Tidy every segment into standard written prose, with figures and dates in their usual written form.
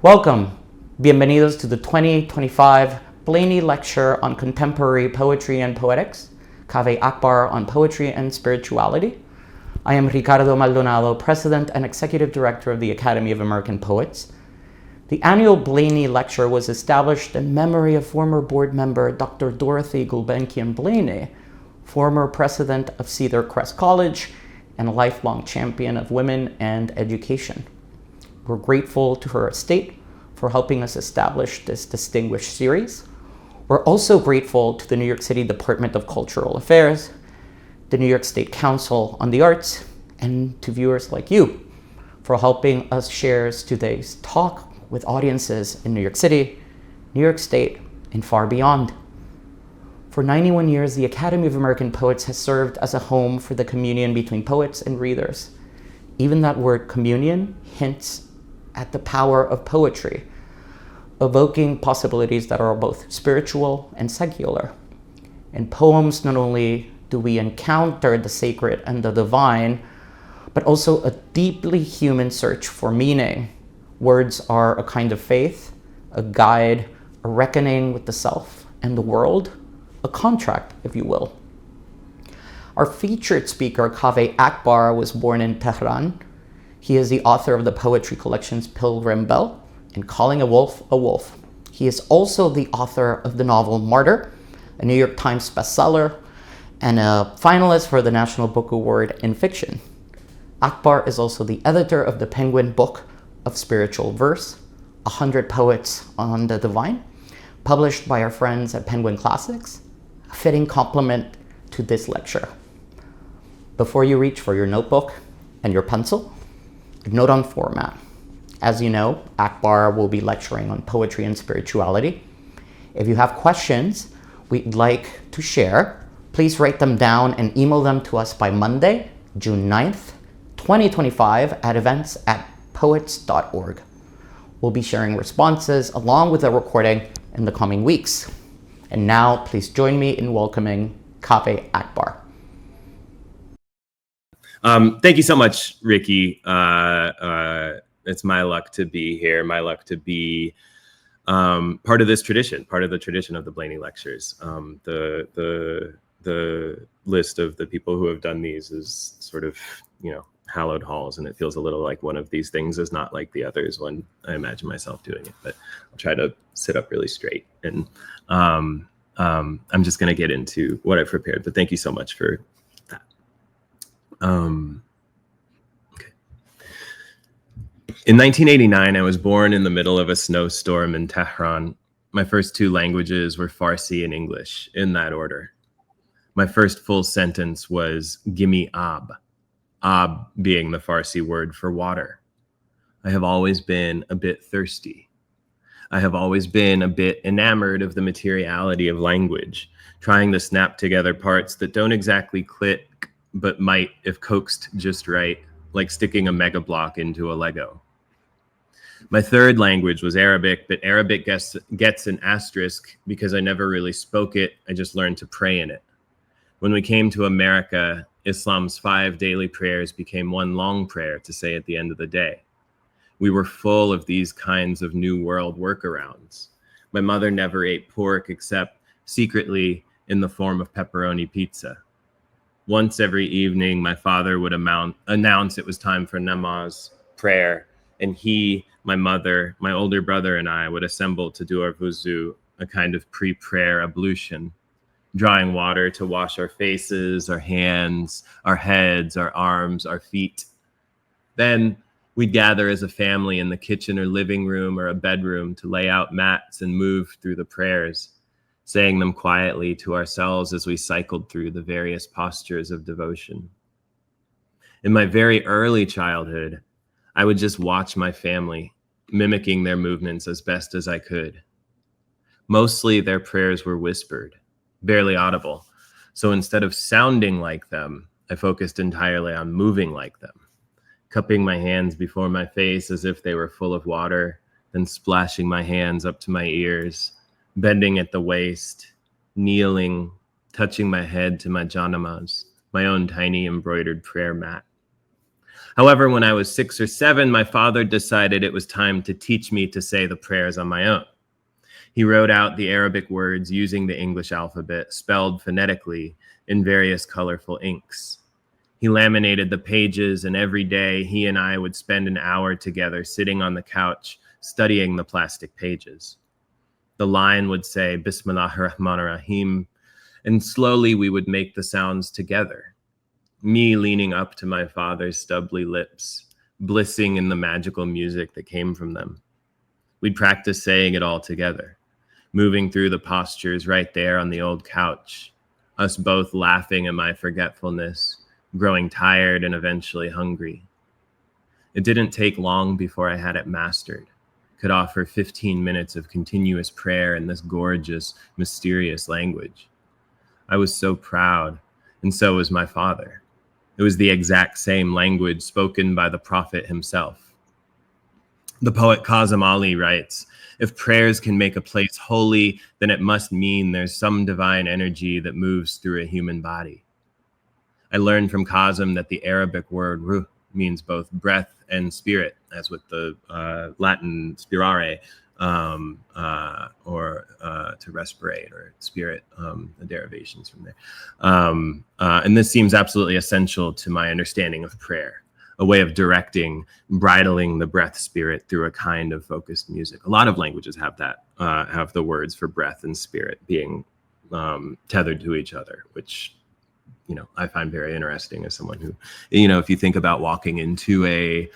Welcome. Bienvenidos to the 2025 Blaney Lecture on Contemporary Poetry and Poetics, Kaveh Akbar on Poetry and Spirituality. I am Ricardo Maldonado, President and Executive Director of the Academy of American Poets. The annual Blaney Lecture was established in memory of former board member Dr. Dorothy Gulbenkian Blaney, former president of Cedar Crest College and a lifelong champion of women and education. We're grateful to her estate for helping us establish this distinguished series. We're also grateful to the New York City Department of Cultural Affairs, the New York State Council on the Arts, and to viewers like you for helping us share today's talk with audiences in New York City, New York State, and far beyond. For 91 years, the Academy of American Poets has served as a home for the communion between poets and readers. Even that word communion hints at the power of poetry, evoking possibilities that are both spiritual and secular. In poems, not only do we encounter the sacred and the divine, but also a deeply human search for meaning. Words are a kind of faith, a guide, a reckoning with the self and the world, a contract, if you will. Our featured speaker, Kaveh Akbar, was born in Tehran. He is the author of the poetry collections Pilgrim Bell and Calling a Wolf a Wolf. He is also the author of the novel Martyr, a New York Times bestseller, and a finalist for the National Book Award in fiction. Akbar is also the editor of the Penguin Book of Spiritual Verse, 100 Poets on the Divine, published by our friends at Penguin Classics, a fitting complement to this lecture. Before you reach for your notebook and your pencil, a note on format. As you know, Akbar will be lecturing on poetry and spirituality. If you have questions we'd like to share, please write them down and email them to us by Monday, June 9th, 2025 at events@poets.org. We'll be sharing responses along with a recording in the coming weeks. And now, please join me in welcoming Kaveh Akbar. Thank you so much, Ricky. It's my luck to be here, my luck to be part of this tradition, part of the tradition of the Blaney Lectures. The list of the people who have done these is sort of, hallowed halls, and it feels a little like one of these things is not like the others when I imagine myself doing it, but I'll try to sit up really straight. And I'm just going to get into what I've prepared, but thank you so much for that. Okay. In 1989, I was born in the middle of a snowstorm in Tehran. My first two languages were Farsi and English, in that order. My first full sentence was "Gimme ab," ab being the Farsi word for water. I have always been a bit thirsty. I have always been a bit enamored of the materiality of language, trying to snap together parts that don't exactly click, but might if coaxed just right, like sticking a mega block into a Lego. My third language was Arabic, but Arabic gets an asterisk because I never really spoke it. I just learned to pray in it. When we came to America, Islam's 5 daily prayers became one long prayer to say at the end of the day. We were full of these kinds of new world workarounds. My mother never ate pork except secretly in the form of pepperoni pizza. Once every evening, my father would announce it was time for namaz, prayer, and he, my mother, my older brother, and I would assemble to do our wuzu, a kind of pre-prayer ablution, drawing water to wash our faces, our hands, our heads, our arms, our feet. Then we'd gather as a family in the kitchen or living room or a bedroom to lay out mats and move through the prayers, saying them quietly to ourselves as we cycled through the various postures of devotion. In my very early childhood, I would just watch my family, mimicking their movements as best as I could. Mostly their prayers were whispered, barely audible. So instead of sounding like them, I focused entirely on moving like them, cupping my hands before my face as if they were full of water, then splashing my hands up to my ears, bending at the waist, kneeling, touching my head to my janamaz, my own tiny embroidered prayer mat. However, when I was 6 or 7, my father decided it was time to teach me to say the prayers on my own. He wrote out the Arabic words using the English alphabet, spelled phonetically in various colorful inks. He laminated the pages, and every day he and I would spend an hour together sitting on the couch studying the plastic pages. The line would say, Bismillahir Rahmanir Rahim, and slowly we would make the sounds together. Me leaning up to my father's stubbly lips, blissing in the magical music that came from them. We'd practice saying it all together, moving through the postures right there on the old couch, us both laughing at my forgetfulness, growing tired and eventually hungry. It didn't take long before I had it mastered, could offer 15 minutes of continuous prayer in this gorgeous, mysterious language. I was so proud, and so was my father. It was the exact same language spoken by the prophet himself. The poet Kazim Ali writes, if prayers can make a place holy, then it must mean there's some divine energy that moves through a human body. I learned from Kazim that the Arabic word ruh means both breath and spirit, as with the Latin spirare, or to respirate, or spirit, the derivations from there. And this seems absolutely essential to my understanding of prayer, a way of directing, bridling the breath spirit through a kind of focused music. A lot of languages have that, have the words for breath and spirit being tethered to each other, which, you know, I find very interesting as someone who, you know, if you think about walking into a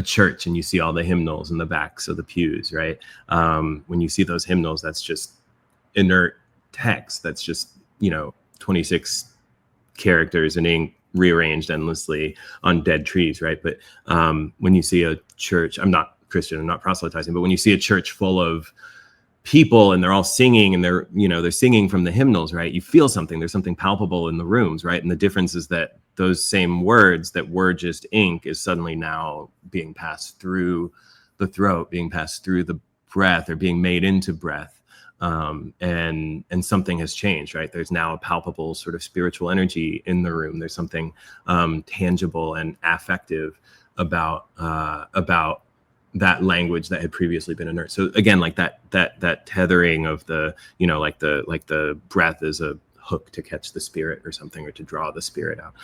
church and you see all the hymnals in the backs of the pews, right? When you see those hymnals, that's just inert text. That's just, you know, 26 characters in ink rearranged endlessly on dead trees, right? But when you see a church, I'm not Christian, I'm not proselytizing, but when you see a church full of people and they're all singing and they're, you know, they're singing from the hymnals, right? You feel something, there's something palpable in the rooms, right? And the difference is that those same words that were just ink is suddenly now being passed through the throat, being passed through the breath, or being made into breath. And something has changed, right? There's now a palpable sort of spiritual energy in the room. There's something tangible and affective about that language that had previously been inert. So again, like that tethering of the, you know, like the breath is a hook to catch the spirit or something, or to draw the spirit out.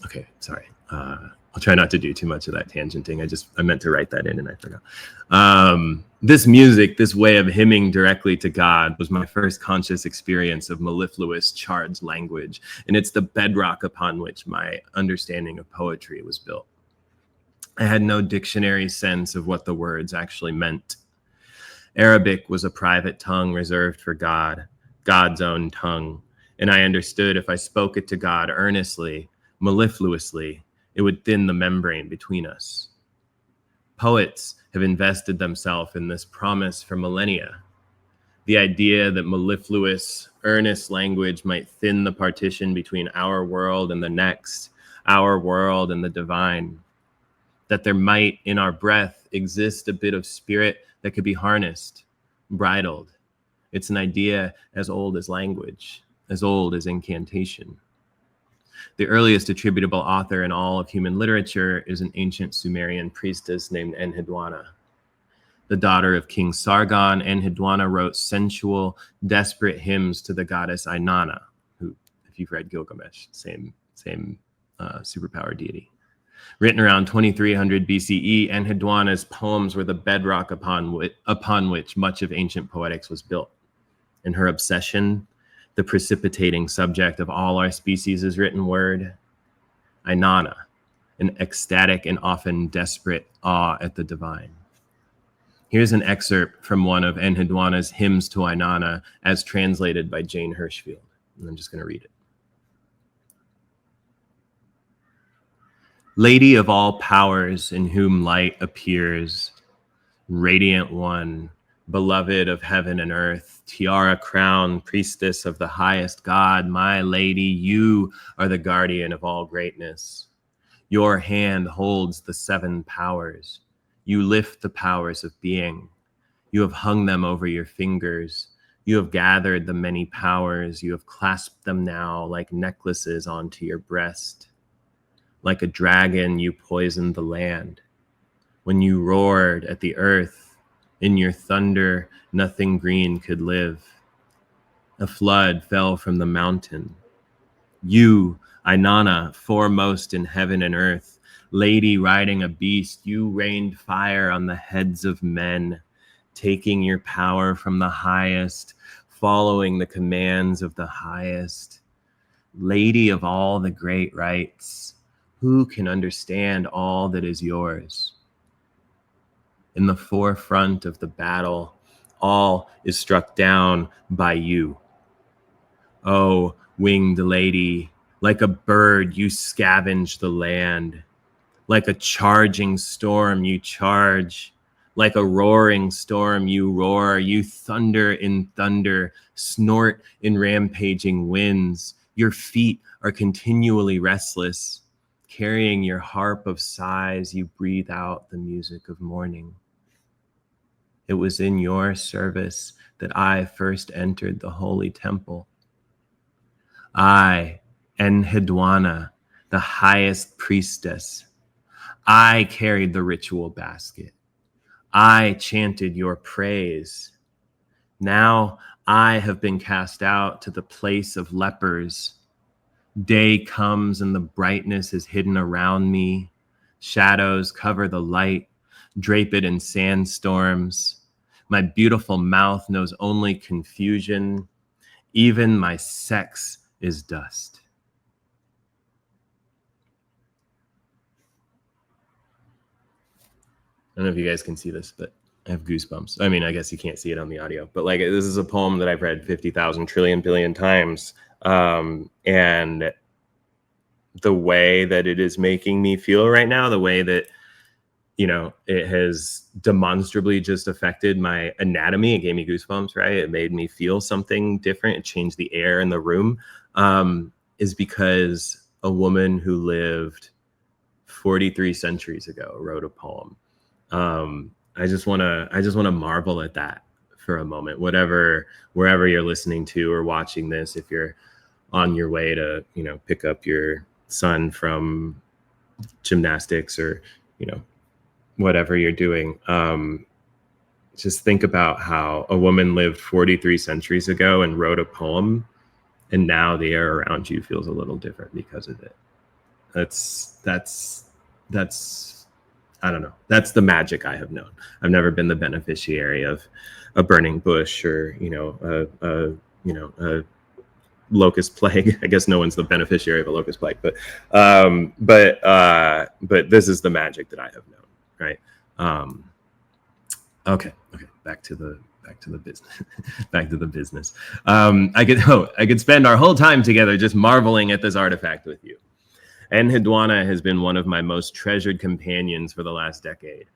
Okay, sorry. I'll try not to do too much of that tangenting. I meant to write that in and I forgot. This music, this way of hymning directly to God, was my first conscious experience of mellifluous charged language. And it's the bedrock upon which my understanding of poetry was built. I had no dictionary sense of what the words actually meant. Arabic was a private tongue reserved for God, God's own tongue. And I understood if I spoke it to God earnestly, mellifluously, it would thin the membrane between us. Poets have invested themselves in this promise for millennia. The idea that mellifluous, earnest language might thin the partition between our world and the next, our world and the divine. That there might, in our breath, exist a bit of spirit that could be harnessed, bridled. It's an idea as old as language, as old as incantation. The earliest attributable author in all of human literature is an ancient Sumerian priestess named Enheduanna. The daughter of King Sargon, Enheduanna wrote sensual, desperate hymns to the goddess Inanna, who, if you've read Gilgamesh, same superpower deity. Written around 2300 BCE, Enheduanna's poems were the bedrock upon which much of ancient poetics was built. In her obsession, the precipitating subject of all our species' written word, Inanna, an ecstatic and often desperate awe at the divine. Here's an excerpt from one of Enheduanna's hymns to Inanna as translated by Jane Hirschfield. And I'm just going to read it. Lady of all powers, in whom light appears, radiant one, beloved of heaven and earth, tiara crown, priestess of the highest God, my lady, you are the guardian of all greatness. Your hand holds the 7 powers. You lift the powers of being. You have hung them over your fingers. You have gathered the many powers. You have clasped them now like necklaces onto your breast. Like a dragon, you poisoned the land. When you roared at the earth, in your thunder, nothing green could live. A flood fell from the mountain. You, Ainana, foremost in heaven and earth, lady riding a beast, you rained fire on the heads of men, taking your power from the highest, following the commands of the highest. Lady of all the great rights, who can understand all that is yours? In the forefront of the battle, all is struck down by you. Oh, winged lady, like a bird, you scavenge the land. Like a charging storm, you charge. Like a roaring storm, you roar. You thunder in thunder, snort in rampaging winds. Your feet are continually restless. Carrying your harp of sighs, you breathe out the music of morning. It was in your service that I first entered the holy temple. I, Enheduanna, the highest priestess, I carried the ritual basket. I chanted your praise. Now I have been cast out to the place of lepers. Day comes and the brightness is hidden around me. Shadows cover the light, drape it in sandstorms. My beautiful mouth knows only confusion. Even my sex is dust. I don't know if you guys can see this, but I have goosebumps. I mean, I guess you can't see it on the audio, but like this is a poem that I've read 50,000 trillion billion times. And the way that it is making me feel right now, the way that, you know, it has demonstrably just affected my anatomy. It gave me goosebumps, right? It made me feel something different. It changed the air in the room, is because a woman who lived 43 centuries ago wrote a poem. I just want to marvel at that for a moment, wherever you're listening to or watching this, if you're on your way to, you know, pick up your son from gymnastics or, you know, whatever you're doing. Just think about how a woman lived 43 centuries ago and wrote a poem, and now the air around you feels a little different because of it. That's I don't know. That's the magic I have known. I've never been the beneficiary of a burning bush or, you know, a locust plague. I guess no one's the beneficiary of a locust plague, but this is the magic that I have known, right? Okay. Back to the business. Back to the business. I could spend our whole time together just marveling at this artifact with you. Enheduanna has been one of my most treasured companions for the last decade.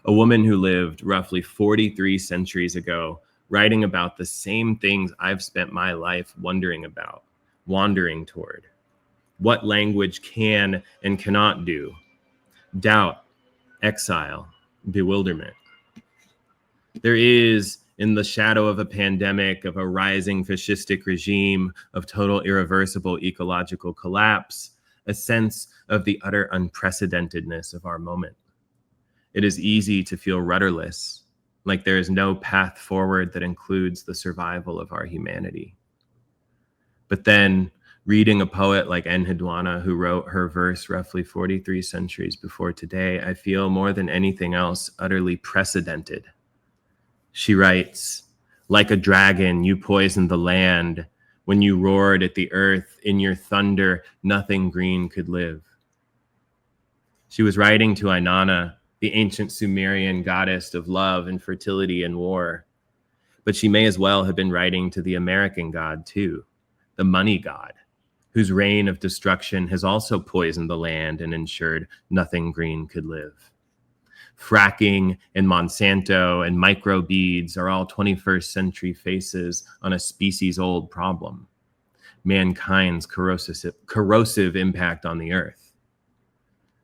A woman who lived roughly 43 centuries ago, writing about the same things I've spent my life wondering about, wandering toward. What language can and cannot do. Doubt, exile, bewilderment. There is, in the shadow of a pandemic, of a rising fascistic regime, of total irreversible ecological collapse, a sense of the utter unprecedentedness of our moment. It is easy to feel rudderless, like there is no path forward that includes the survival of our humanity. But then, reading a poet like Enheduanna, who wrote her verse roughly 43 centuries before today, I feel more than anything else utterly precedented. She writes, like a dragon, you poisoned the land. When you roared at the earth, in your thunder, nothing green could live. She was writing to Ainana, the ancient Sumerian goddess of love and fertility and war. But she may as well have been writing to the American god too, the money god, whose reign of destruction has also poisoned the land and ensured nothing green could live. Fracking and Monsanto and microbeads are all 21st century faces on a species-old problem, mankind's corrosive impact on the earth.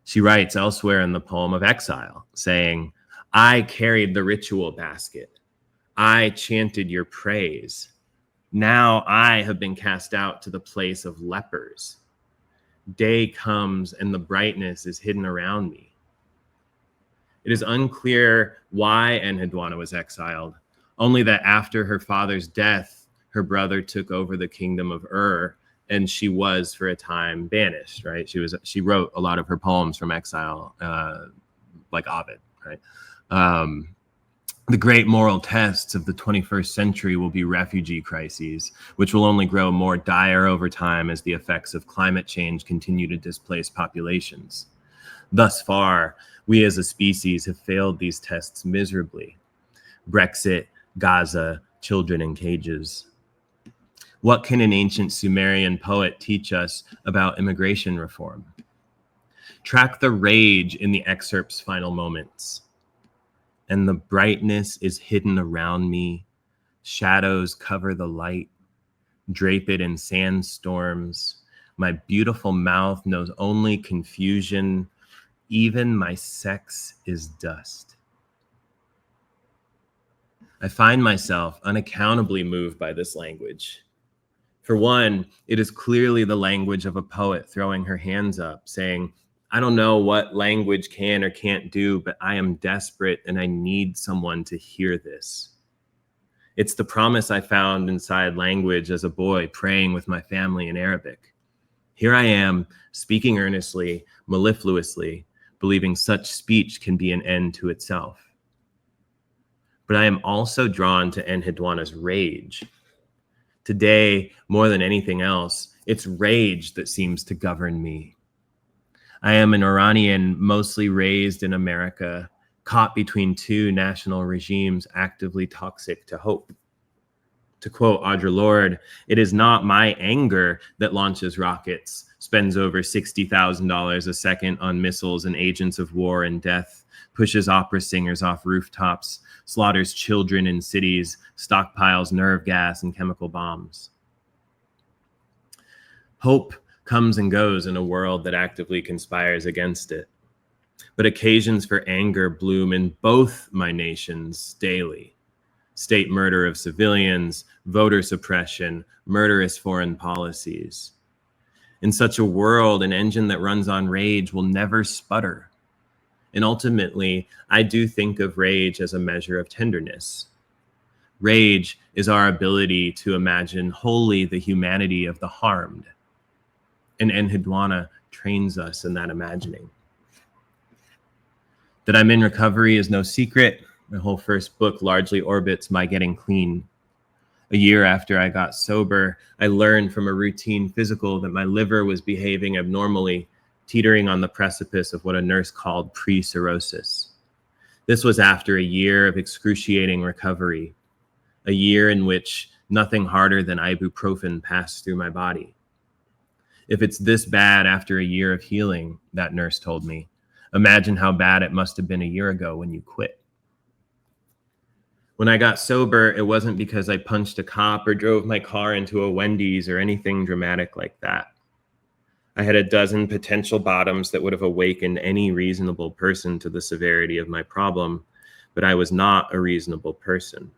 She writes elsewhere in the poem of Exile, saying, I carried the ritual basket. I chanted your praise. Now I have been cast out to the place of lepers. Day comes and the brightness is hidden around me. It is unclear why Enheduanna was exiled, only that after her father's death, her brother took over the kingdom of Ur, and she was for a time banished, right? She wrote a lot of her poems from exile, like Ovid, right? The great moral tests of the 21st century will be refugee crises, which will only grow more dire over time as the effects of climate change continue to displace populations. Thus far, we as a species have failed these tests miserably. Brexit, Gaza, children in cages. What can an ancient Sumerian poet teach us about immigration reform? Track the rage in the excerpt's final moments. And the brightness is hidden around me. Shadows cover the light, drape it in sandstorms. My beautiful mouth knows only confusion. Even my sex is dust. I find myself unaccountably moved by this language. For one, it is clearly the language of a poet throwing her hands up, saying, I don't know what language can or can't do, but I am desperate and I need someone to hear this. It's the promise I found inside language as a boy, praying with my family in Arabic. Here I am, speaking earnestly, mellifluously, believing such speech can be an end to itself. But I am also drawn to Enheduanna's rage. Today, more than anything else, it's rage that seems to govern me. I am an Iranian, mostly raised in America, caught between two national regimes actively toxic to hope. To quote Audre Lorde, it is not my anger that launches rockets, spends over $60,000 a second on missiles and agents of war and death, pushes opera singers off rooftops, slaughters children in cities, stockpiles nerve gas and chemical bombs. Hope comes and goes in a world that actively conspires against it. But occasions for anger bloom in both my nations daily. State murder of civilians, voter suppression, murderous foreign policies. In such a world, an engine that runs on rage will never sputter. And ultimately, I do think of rage as a measure of tenderness. Rage is our ability to imagine wholly the humanity of the harmed. And Enheduanna trains us in that imagining. That I'm in recovery is no secret. My whole first book largely orbits my getting clean. A year after I got sober, I learned from a routine physical that my liver was behaving abnormally, teetering on the precipice of what a nurse called pre-cirrhosis. This was after a year of excruciating recovery, a year in which nothing harder than ibuprofen passed through my body. If it's this bad after a year of healing, that nurse told me, imagine how bad it must have been a year ago when you quit. When I got sober, it wasn't because I punched a cop or drove my car into a Wendy's or anything dramatic like that. I had a dozen potential bottoms that would have awakened any reasonable person to the severity of my problem, but I was not a reasonable person.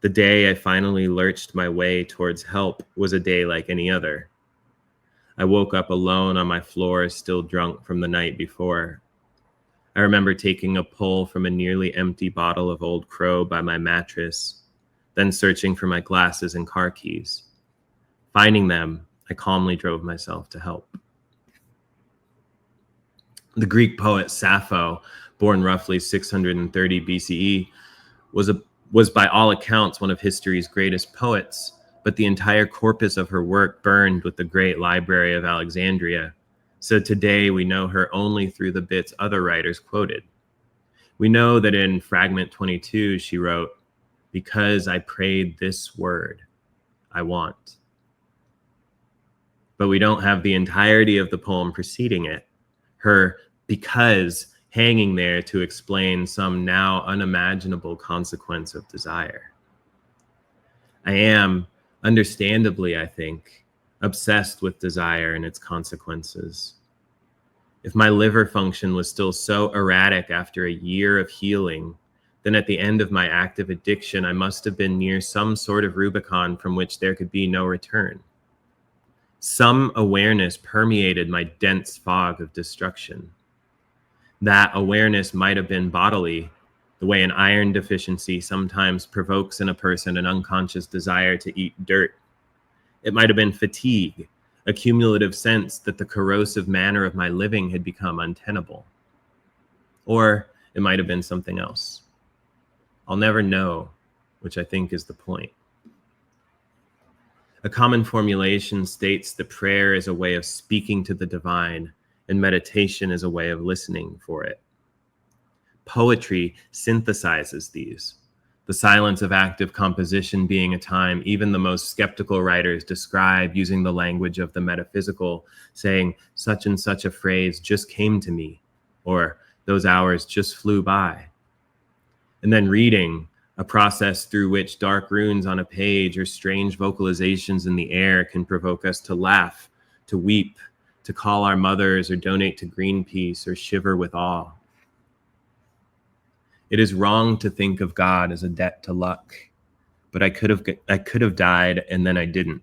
The day I finally lurched my way towards help was a day like any other. I woke up alone on my floor, still drunk from the night before. I remember taking a pull from a nearly empty bottle of Old Crow by my mattress, then searching for my glasses and car keys. Finding them, I calmly drove myself to help. The Greek poet Sappho, born roughly 630 BCE, was by all accounts one of history's greatest poets, but the entire corpus of her work burned with the great library of Alexandria. So today we know her only through the bits other writers quoted. We know that in fragment 22, she wrote, "Because I prayed this word, I want." But we don't have the entirety of the poem preceding it, her "because" hanging there to explain some now unimaginable consequence of desire. I am, understandably, I think, obsessed with desire and its consequences. If my liver function was still so erratic after a year of healing, then at the end of my active addiction, I must have been near some sort of Rubicon from which there could be no return. Some awareness permeated my dense fog of destruction. That awareness might have been bodily, the way an iron deficiency sometimes provokes in a person an unconscious desire to eat dirt. It might have been fatigue, a cumulative sense that the corrosive manner of my living had become untenable. Or it might have been something else. I'll never know, which I think is the point. A common formulation states that prayer is a way of speaking to the divine and meditation is a way of listening for it. Poetry synthesizes these, the silence of active composition being a time even the most skeptical writers describe using the language of the metaphysical, saying such and such a phrase just came to me, or those hours just flew by. And then reading, a process through which dark runes on a page or strange vocalizations in the air can provoke us to laugh, to weep, to call our mothers or donate to Greenpeace or shiver with awe. It is wrong to think of God as a debt to luck, but I could have died and then I didn't.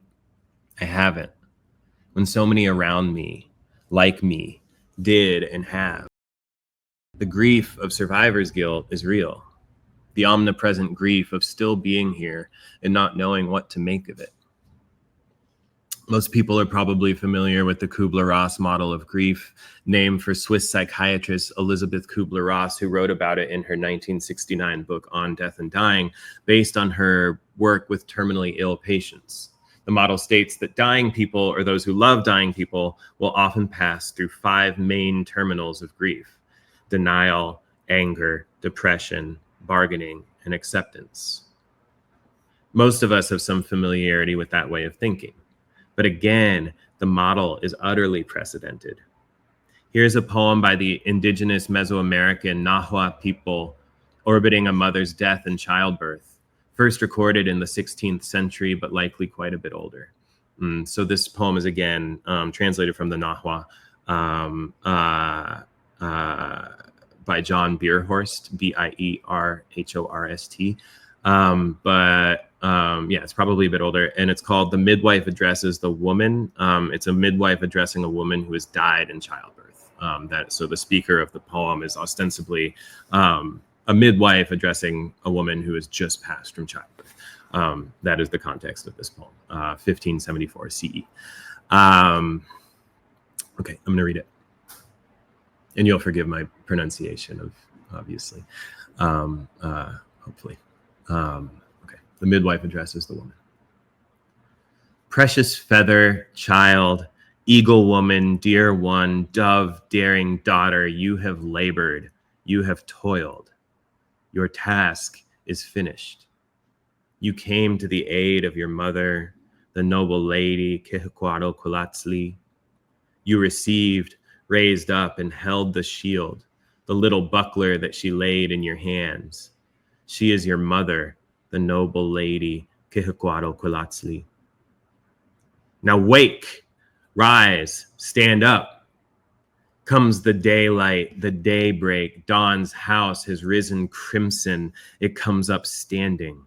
I haven't. When so many around me, like me, did and have. The grief of survivor's guilt is real. The omnipresent grief of still being here and not knowing what to make of it. Most people are probably familiar with the Kubler-Ross model of grief, named for Swiss psychiatrist Elisabeth Kubler-Ross, who wrote about it in her 1969 book On Death and Dying, based on her work with terminally ill patients. The model states that dying people, or those who love dying people, will often pass through 5 main terminals of grief: denial, anger, depression, bargaining, and acceptance. Most of us have some familiarity with that way of thinking. But again, the model is utterly precedented. Here's a poem by the indigenous Mesoamerican Nahua people orbiting a mother's death and childbirth, first recorded in the 16th century, but likely quite a bit older. So this poem is again translated from the Nahua by John Bierhorst, Bierhorst. Yeah, it's probably a bit older, and it's called "The Midwife Addresses the Woman." It's a midwife addressing a woman who has died in childbirth. So the speaker of the poem is ostensibly a midwife addressing a woman who has just passed from childbirth. That is the context of this poem, 1574 CE. Okay, I'm going to read it. And you'll forgive my pronunciation of, obviously, hopefully. Okay, the midwife addresses the woman. Precious feather, child, eagle woman, dear one, dove, daring daughter, you have labored, you have toiled. Your task is finished. You came to the aid of your mother, the noble lady, Quetzalcoatl's. You received, raised up, and held the shield, the little buckler that she laid in your hands. She is your mother, the noble lady, Quetzalcoatl. Now wake, rise, stand up. Comes the daylight, the daybreak, dawn's house has risen crimson. It comes up standing.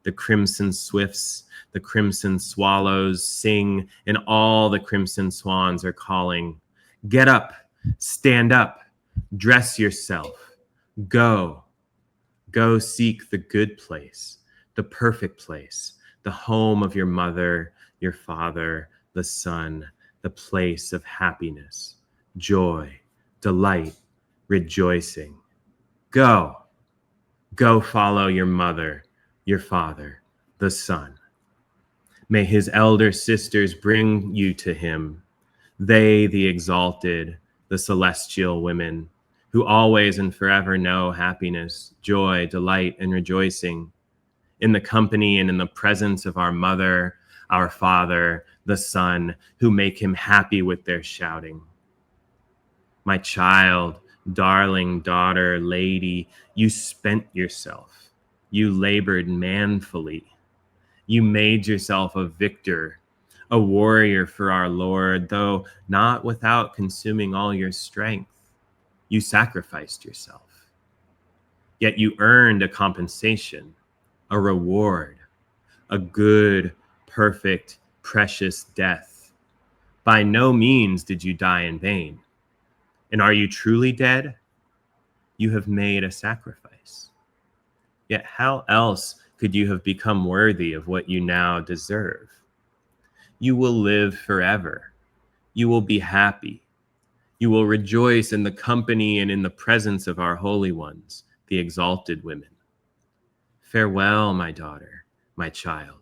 The crimson swifts, the crimson swallows sing, and all the crimson swans are calling. Get up, stand up, dress yourself, go seek the good place, the perfect place, the home of your mother, your father, the son, the place of happiness, joy, delight, rejoicing. Go follow your mother, your father, the son. May his elder sisters bring you to him. They, the exalted, the celestial women, who always and forever know happiness, joy, delight, and rejoicing, in the company and in the presence of our mother, our father, the son, who make him happy with their shouting. My child, darling daughter, lady, you spent yourself. You labored manfully. You made yourself a victor, a warrior for our Lord, though not without consuming all your strength. You sacrificed yourself. Yet you earned a compensation, a reward, a good, perfect, precious death. By no means did you die in vain. And are you truly dead? You have made a sacrifice. Yet how else could you have become worthy of what you now deserve? You will live forever. You will be happy. You will rejoice in the company and in the presence of our holy ones, the exalted women. Farewell, my daughter, my child.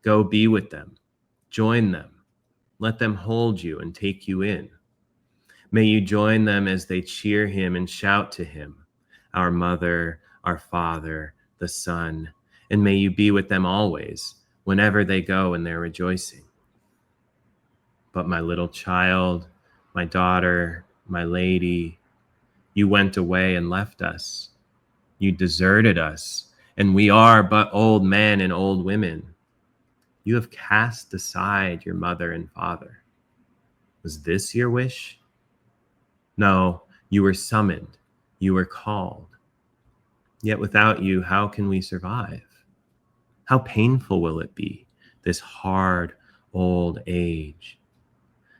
Go be with them. Join them. Let them hold you and take you in. May you join them as they cheer him and shout to him, our mother, our father, the Son, and may you be with them always, whenever they go in their rejoicing. But my little child, my daughter, my lady, you went away and left us. You deserted us, and we are but old men and old women. You have cast aside your mother and father. Was this your wish? No, you were summoned, you were called. Yet without you, how can we survive? How painful will it be, this hard old age?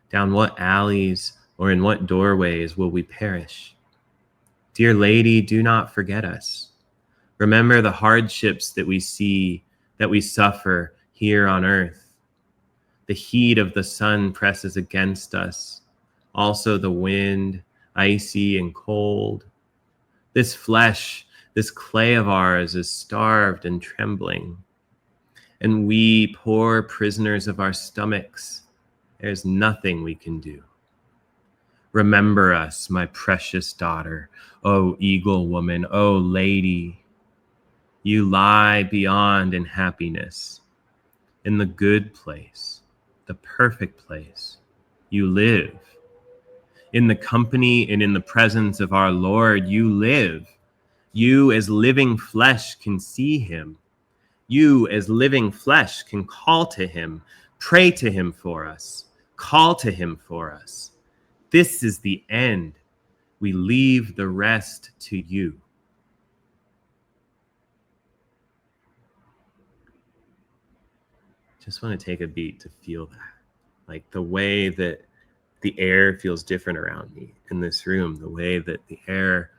Down what alleys or in what doorways will we perish? Dear lady, do not forget us. Remember the hardships that we see, that we suffer here on earth. The heat of the sun presses against us, also the wind, icy and cold. This flesh, this clay of ours is starved and trembling. And we, poor prisoners of our stomachs, there's nothing we can do. Remember us, my precious daughter, O eagle woman, O lady. You lie beyond in happiness, in the good place, the perfect place. You live. In the company and in the presence of our Lord, you live. You as living flesh can see him. You as living flesh can call to him, pray to him for us, call to him for us. This is the end. We leave the rest to you. Just want to take a beat to feel that. Like the way that the air feels different around me in this room, the way that the air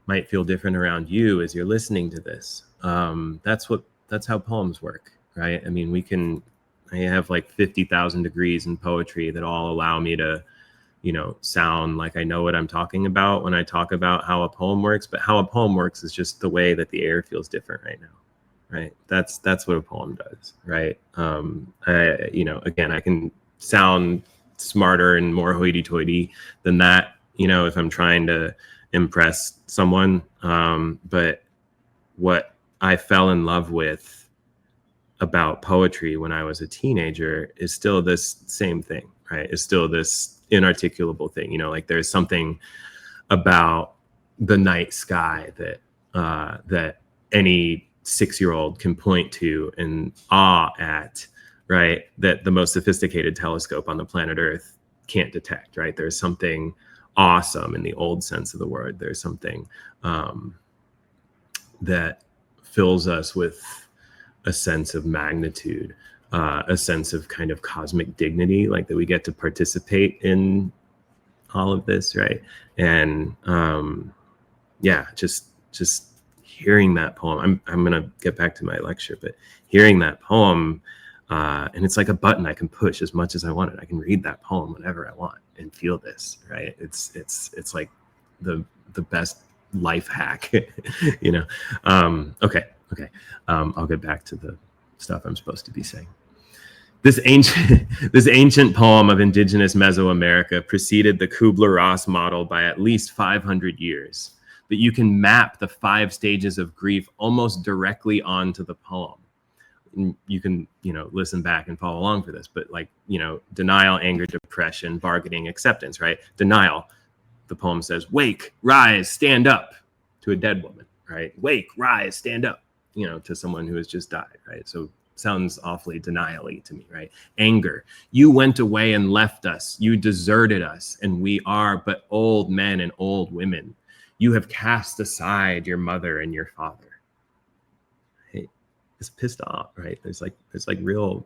might feel different around you as you're listening to this. That's how poems work, right? I mean, I have like 50,000 degrees in poetry that all allow me to, sound like I know what I'm talking about when I talk about how a poem works, but how a poem works is just the way that the air feels different right now. Right. That's what a poem does. Right. Again, I can sound smarter and more hoity toity than that, if I'm trying to impress someone. But what I fell in love with about poetry when I was a teenager is still this same thing, right? It's still this inarticulable thing, like there's something about the night sky that any 6-year-old can point to and awe at, right? That the most sophisticated telescope on the planet Earth can't detect, right? There's something awesome in the old sense of the word. There's something that fills us with a sense of magnitude, a sense of kind of cosmic dignity, like that we get to participate in all of this, right? And just hearing that poem, I'm gonna get back to my lecture, but hearing that poem, and it's like a button I can push as much as I want it. I can read that poem whenever I want and feel this, right? It's like the best life hack, Okay. I'll get back to the stuff I'm supposed to be saying. This ancient poem of indigenous Mesoamerica preceded the Kubler-Ross model by at least 500 years. That you can map the 5 stages of grief almost directly onto the poem. And you can, listen back and follow along for this, but denial, anger, depression, bargaining, acceptance, right? Denial, the poem says, wake, rise, stand up, to a dead woman, right? Wake, rise, stand up, to someone who has just died, right? So sounds awfully denial-y to me, right? Anger, you went away and left us, you deserted us, and we are but old men and old women. You have cast aside your mother and your father. Hey, it's pissed off, right? There's like real,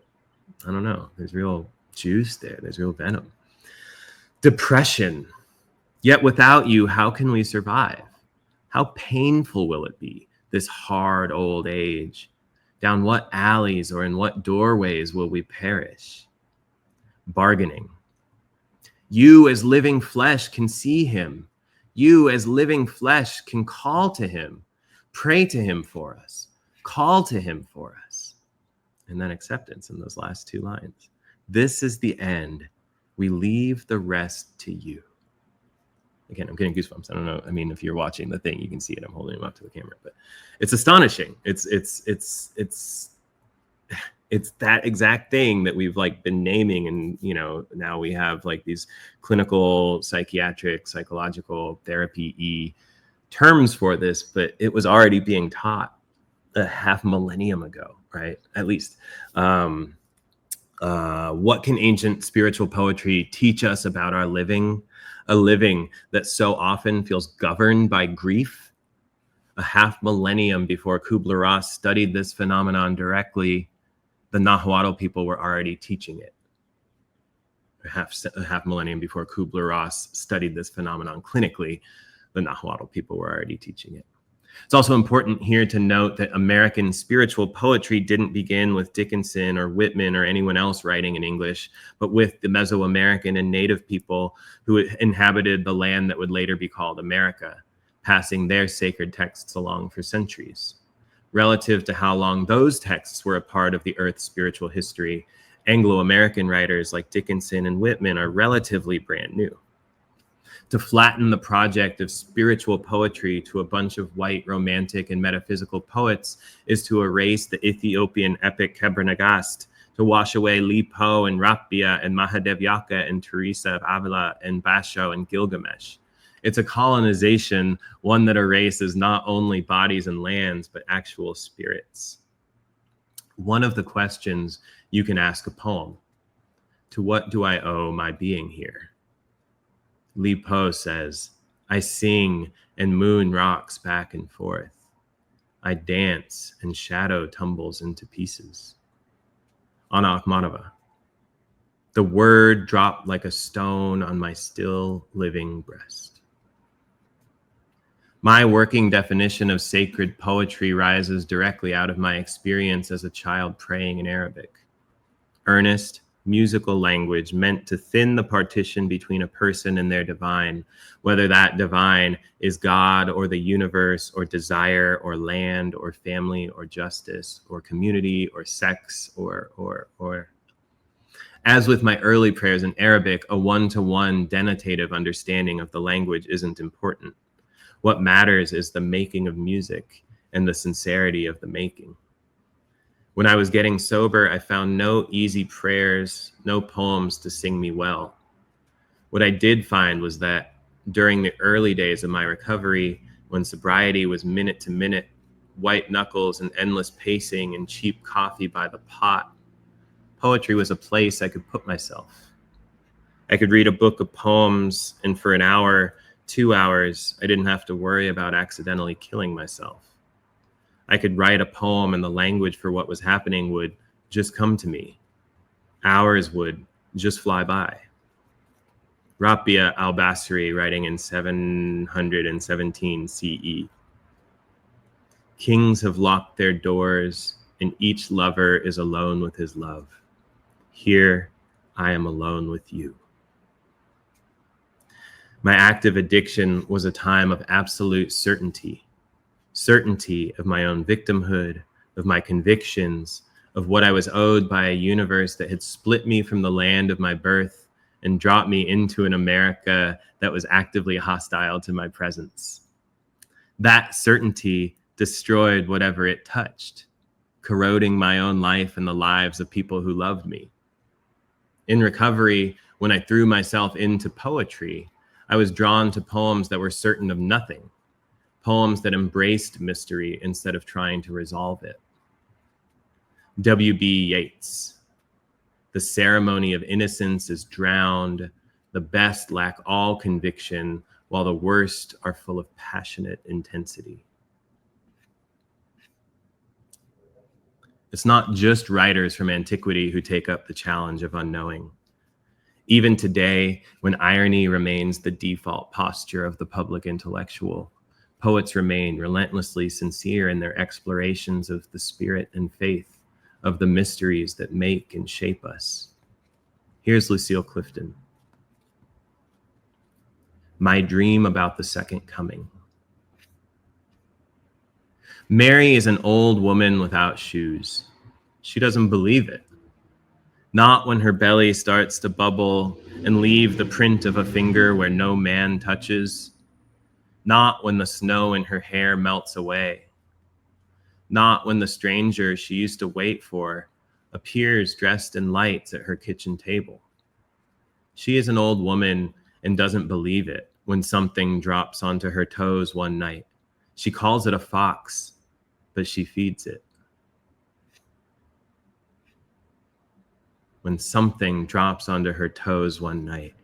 I don't know. There's real juice there. There's real venom. Depression. Yet without you, how can we survive? How painful will it be, this hard old age? Down what alleys or in what doorways will we perish? Bargaining. You as living flesh can see him. You as living flesh can call to him, pray to him for us, call to him for us. And then acceptance in those last two lines. This is the end. We leave the rest to you. Again, I'm getting goosebumps. I don't know. I mean, if you're watching the thing, you can see it. I'm holding him up to the camera, but it's astonishing. It's that exact thing that we've like been naming. And, you know, now we have like these clinical, psychiatric, psychological therapy terms for this, but it was already being taught a half millennium ago, right? At least. What can ancient spiritual poetry teach us about our living? A living that so often feels governed by grief. A half millennium before Kubler-Ross studied this phenomenon directly, the Nahuatl people were already teaching it. A half millennium before Kubler-Ross studied this phenomenon clinically, the Nahuatl people were already teaching it. It's also important here to note that American spiritual poetry didn't begin with Dickinson or Whitman or anyone else writing in English, but with the Mesoamerican and Native people who inhabited the land that would later be called America, passing their sacred texts along for centuries. Relative to how long those texts were a part of the Earth's spiritual history, Anglo-American writers like Dickinson and Whitman are relatively brand new. To flatten the project of spiritual poetry to a bunch of white romantic and metaphysical poets is to erase the Ethiopian epic Kebra-Nagast, to wash away Li Po and Rapia and Mahadevyaka and Teresa of Avila and Basho and Gilgamesh. It's a colonization, one that erases not only bodies and lands, but actual spirits. One of the questions you can ask a poem: to what do I owe my being here? Li Po says, I sing and moon rocks back and forth. I dance and shadow tumbles into pieces. Ana Akhmatova, the word dropped like a stone on my still living breast. My working definition of sacred poetry rises directly out of my experience as a child praying in Arabic. Earnest, musical language meant to thin the partition between a person and their divine, whether that divine is God or the universe or desire or land or family or justice or community or sex or. As with my early prayers in Arabic, a one-to-one denotative understanding of the language isn't important. What matters is the making of music and the sincerity of the making. When I was getting sober, I found no easy prayers, no poems to sing me well. What I did find was that during the early days of my recovery, when sobriety was minute to minute, white knuckles and endless pacing and cheap coffee by the pot, poetry was a place I could put myself. I could read a book of poems, and for an hour, 2 hours, I didn't have to worry about accidentally killing myself. I could write a poem and the language for what was happening would just come to me. Hours would just fly by. Rapia al-Basri, writing in 717 CE. Kings have locked their doors, and each lover is alone with his love. Here, I am alone with you. My active addiction was a time of absolute certainty. Certainty of my own victimhood, of my convictions, of what I was owed by a universe that had split me from the land of my birth and dropped me into an America that was actively hostile to my presence. That certainty destroyed whatever it touched, corroding my own life and the lives of people who loved me. In recovery, when I threw myself into poetry, I was drawn to poems that were certain of nothing. Poems that embraced mystery instead of trying to resolve it. W.B. Yeats. The ceremony of innocence is drowned. The best lack all conviction, while the worst are full of passionate intensity. It's not just writers from antiquity who take up the challenge of unknowing. Even today, when irony remains the default posture of the public intellectual, poets remain relentlessly sincere in their explorations of the spirit and faith, of the mysteries that make and shape us. Here's Lucille Clifton. My dream about the second coming. Mary is an old woman without shoes. She doesn't believe it. Not when her belly starts to bubble and leave the print of a finger where no man touches. Not when the snow in her hair melts away. Not when the stranger she used to wait for appears dressed in lights at her kitchen table. She is an old woman and doesn't believe it when something drops onto her toes one night. She calls it a fox, but she feeds it. When something drops onto her toes one night,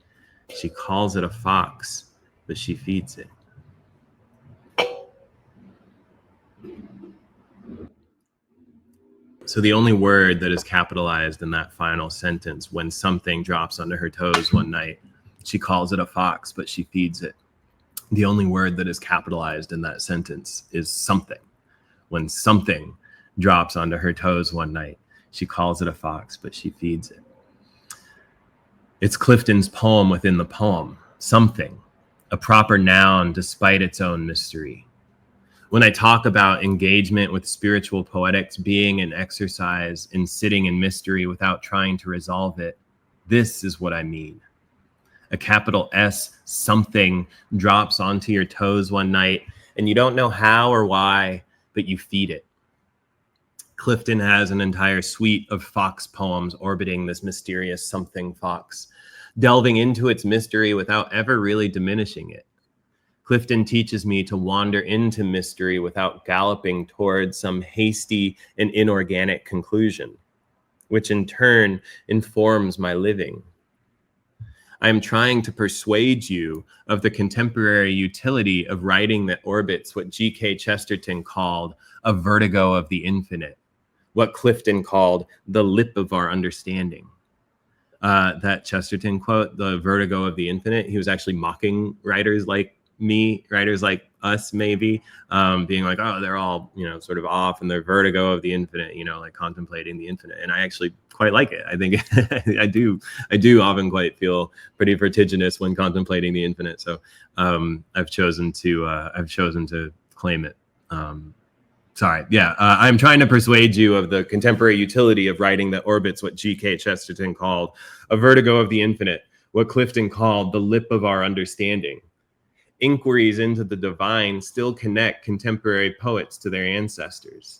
she calls it a fox, but she feeds it. So the only word that is capitalized in that final sentence, when something drops onto her toes one night, she calls it a fox, but she feeds it. The only word that is capitalized in that sentence is something. When something drops onto her toes one night, she calls it a fox, but she feeds it. It's Clifton's poem within the poem, something, a proper noun despite its own mystery. When I talk about engagement with spiritual poetics being an exercise in sitting in mystery without trying to resolve it, this is what I mean. A capital S something drops onto your toes one night and you don't know how or why, but you feed it. Clifton has an entire suite of fox poems orbiting this mysterious something fox, delving into its mystery without ever really diminishing it. Clifton teaches me to wander into mystery without galloping towards some hasty and inorganic conclusion, which in turn informs my living. I am trying to persuade you of the contemporary utility of writing that orbits what G.K. Chesterton called a vertigo of the infinite, what Clifton called the lip of our understanding. That Chesterton quote, the vertigo of the infinite, he was actually mocking writers like me, writers like us, maybe, being like, oh, they're all, sort of off in their vertigo of the infinite, like contemplating the infinite. And I actually quite like it. I think I do often quite feel pretty vertiginous when contemplating the infinite. So I've chosen to claim it. I'm trying to persuade you of the contemporary utility of writing that orbits what G.K. Chesterton called a vertigo of the infinite, what Clifton called the lip of our understanding. Inquiries into the divine still connect contemporary poets to their ancestors.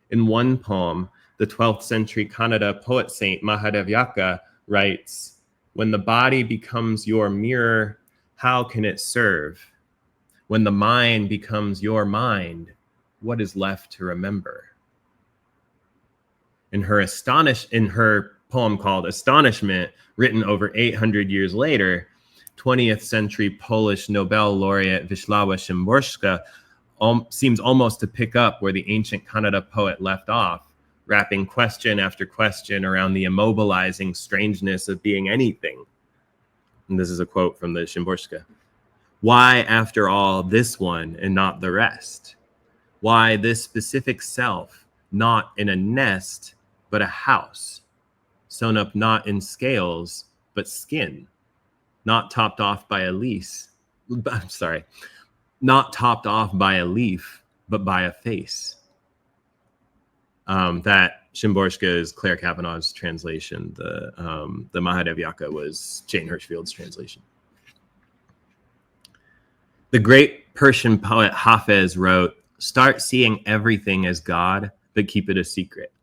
In one poem, the 12th century Kannada poet saint Mahadevyaka writes, "When the body becomes your mirror, how can it serve? When the mind becomes your mind, what is left to remember?" In her poem called Astonishment, written over 800 years later, 20th century Polish Nobel laureate Wisława Szymborska seems almost to pick up where the ancient Kannada poet left off, wrapping question after question around the immobilizing strangeness of being anything. And this is a quote from the Szymborska. Why, after all, this one and not the rest? Why this specific self, not in a nest, but a house, sewn up not in scales, but skin, not topped off by a leaf, not topped off by a leaf, but by a face. That Szymborska is Claire Cavanaugh's translation. The Mahadevyaka was Jane Hirschfield's translation. The great Persian poet Hafez wrote, "Start seeing everything as God, but keep it a secret."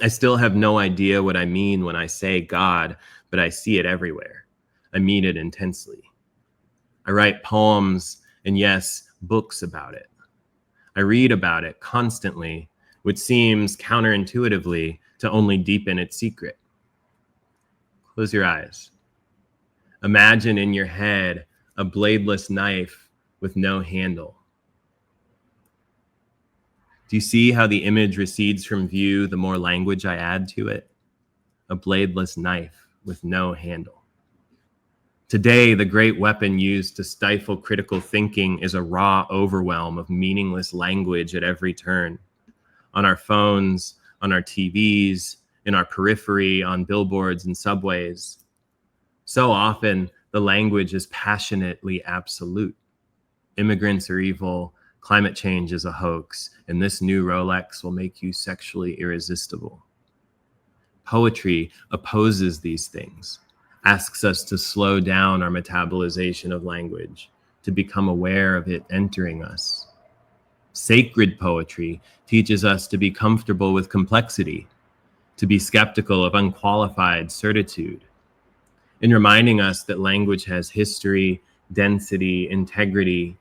I still have no idea what I mean when I say God, but I see it everywhere. I mean it intensely. I write poems and, yes, books about it. I read about it constantly, which seems counterintuitively to only deepen its secret. Close your eyes. Imagine in your head a bladeless knife with no handle. Do you see how the image recedes from view the more language I add to it? A bladeless knife with no handle. Today, the great weapon used to stifle critical thinking is a raw overwhelm of meaningless language at every turn. On our phones, on our TVs, in our periphery, on billboards and subways. So often, the language is passionately absolute. Immigrants are evil, climate change is a hoax, and this new Rolex will make you sexually irresistible. Poetry opposes these things, asks us to slow down our metabolization of language, to become aware of it entering us. Sacred poetry teaches us to be comfortable with complexity, to be skeptical of unqualified certitude, in reminding us that language has history, density, integrity.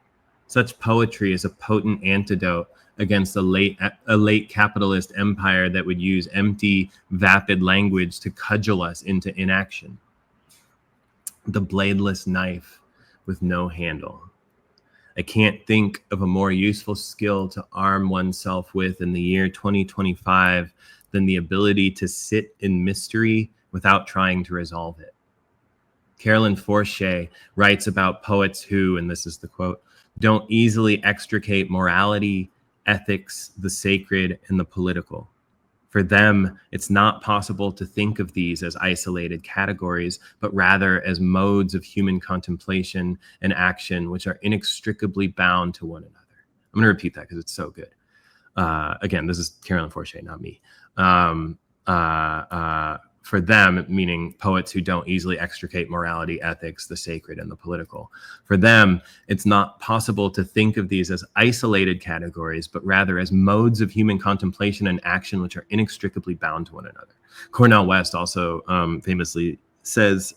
Such poetry is a potent antidote against a late capitalist empire that would use empty, vapid language to cudgel us into inaction. The bladeless knife with no handle. I can't think of a more useful skill to arm oneself with in the year 2025 than the ability to sit in mystery without trying to resolve it. Carolyn Forche writes about poets who, and this is the quote, don't easily extricate morality, ethics, the sacred, and the political. For them, it's not possible to think of these as isolated categories, but rather as modes of human contemplation and action, which are inextricably bound to one another. I'm going to repeat that because it's so good. Again, this is Carolyn Forche, not me. For them, meaning poets who don't easily extricate morality, ethics, the sacred, and the political. For them, it's not possible to think of these as isolated categories, but rather as modes of human contemplation and action which are inextricably bound to one another. Cornel West also famously says,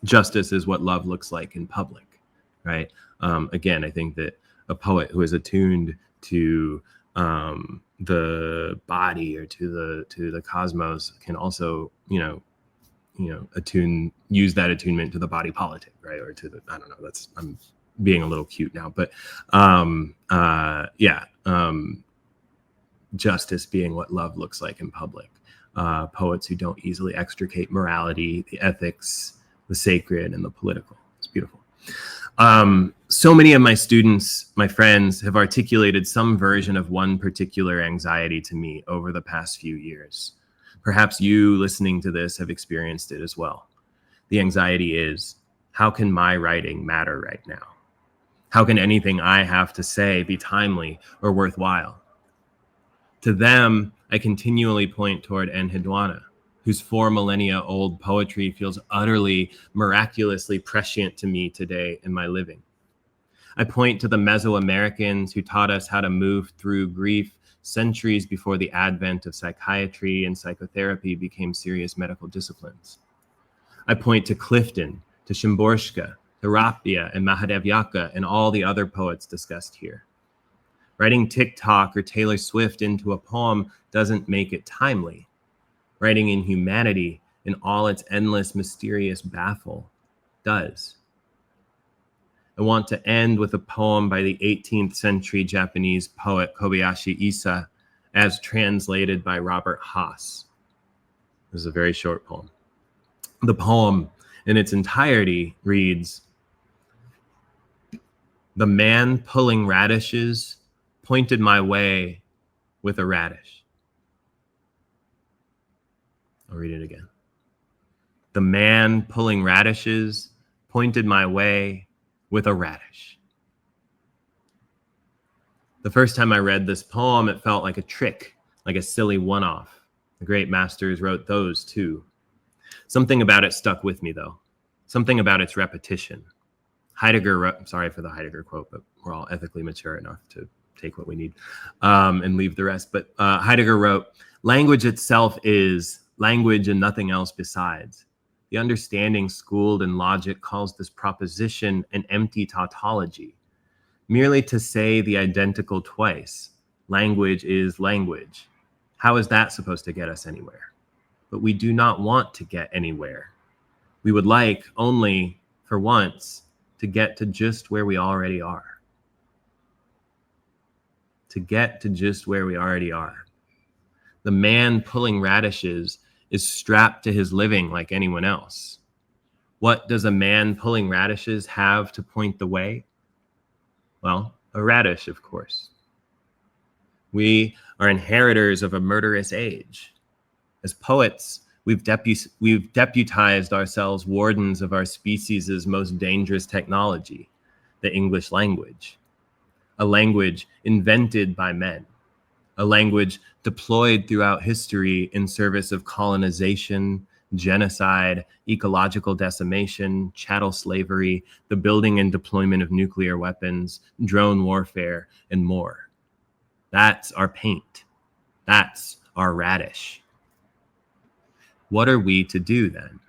justice is what love looks like in public, right? Again, I think that a poet who is attuned to the body or to the cosmos can also use that attunement to the body politic, right? Or to the, I don't know, I'm being a little cute now, but justice being what love looks like in public. Poets who don't easily extricate morality, the ethics, the sacred, and the political. It's beautiful. So many of my students, my friends, have articulated some version of one particular anxiety to me over the past few years. Perhaps you listening to this have experienced it as well. The anxiety is, how can my writing matter right now? How can anything I have to say be timely or worthwhile? To them, I continually point toward Enheduanna, whose 4 millennia old poetry feels utterly, miraculously prescient to me today in my living. I point to the Mesoamericans who taught us how to move through grief centuries before the advent of psychiatry and psychotherapy became serious medical disciplines. I point to Clifton, to Szymborska, to Rapia and Mahadev Yaka and all the other poets discussed here. Writing TikTok or Taylor Swift into a poem doesn't make it timely. Writing in humanity in all its endless, mysterious baffle does. I want to end with a poem by the 18th century Japanese poet Kobayashi Issa, as translated by Robert Haas. This is a very short poem. The poem in its entirety reads, "The man pulling radishes pointed my way with a radish." I'll read it again. "The man pulling radishes pointed my way with a radish." The first time I read this poem, it felt like a trick, like a silly one-off. The great masters wrote those too. Something about it stuck with me though. Something about its repetition. Heidegger wrote, sorry for the Heidegger quote, but we're all ethically mature enough to take what we need and leave the rest. But Heidegger wrote, "Language itself is language and nothing else besides. The understanding schooled in logic calls this proposition an empty tautology. Merely to say the identical twice, language is language. How is that supposed to get us anywhere? But we do not want to get anywhere. We would like only, for once, to get to just where we already are. To get to just where we already are. The man pulling radishes is strapped to his living like anyone else. What does a man pulling radishes have to point the way? Well, a radish, of course. We are inheritors of a murderous age. As poets, we've deputized ourselves wardens of our species' most dangerous technology, the English language. A language invented by men. A language deployed throughout history in service of colonization, genocide, ecological decimation, chattel slavery, the building and deployment of nuclear weapons, drone warfare, and more. That's our paint. That's our radish. What are we to do then?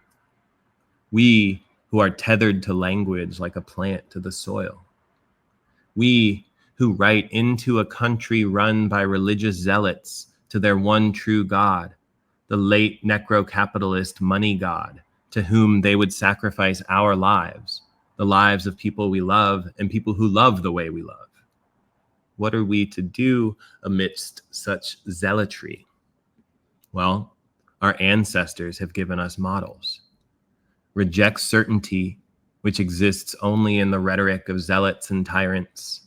We who are tethered to language like a plant to the soil. We who write into a country run by religious zealots to their one true God, the late necro-capitalist money god, to whom they would sacrifice our lives, the lives of people we love and people who love the way we love. What are we to do amidst such zealotry? Well, our ancestors have given us models. Reject certainty, which exists only in the rhetoric of zealots and tyrants.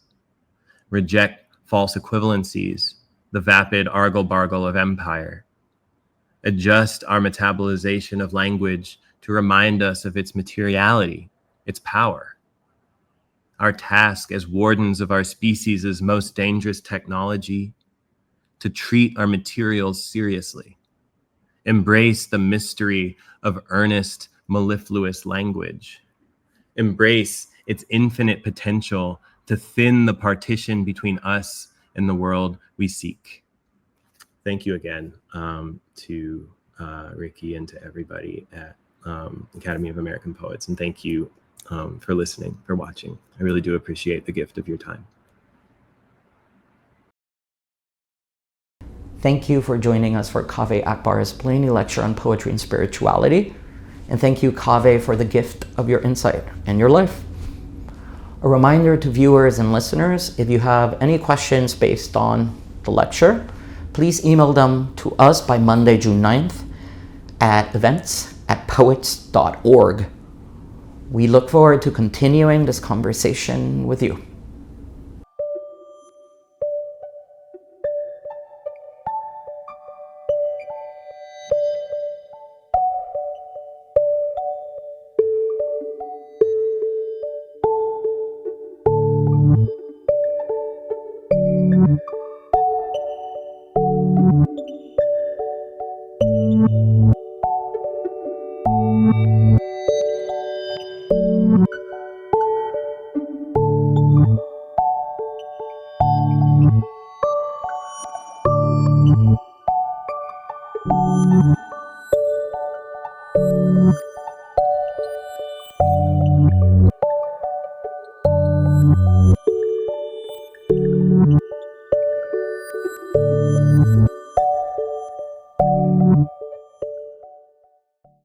Reject false equivalencies, the vapid argle-bargle of empire. Adjust our metabolization of language to remind us of its materiality, its power. Our task as wardens of our species' most dangerous technology, to treat our materials seriously. Embrace the mystery of earnest, mellifluous language. Embrace its infinite potential to thin the partition between us and the world we seek. Thank you again to Ricky and to everybody at Academy of American Poets. And thank you for listening, for watching. I really do appreciate the gift of your time. Thank you for joining us for Kaveh Akbar's Blaney Lecture on Poetry and Spirituality. And thank you, Kaveh, for the gift of your insight and your life. A reminder to viewers and listeners, if you have any questions based on the lecture, please email them to us by Monday, June 9th at events@poets.org. We look forward to continuing this conversation with you.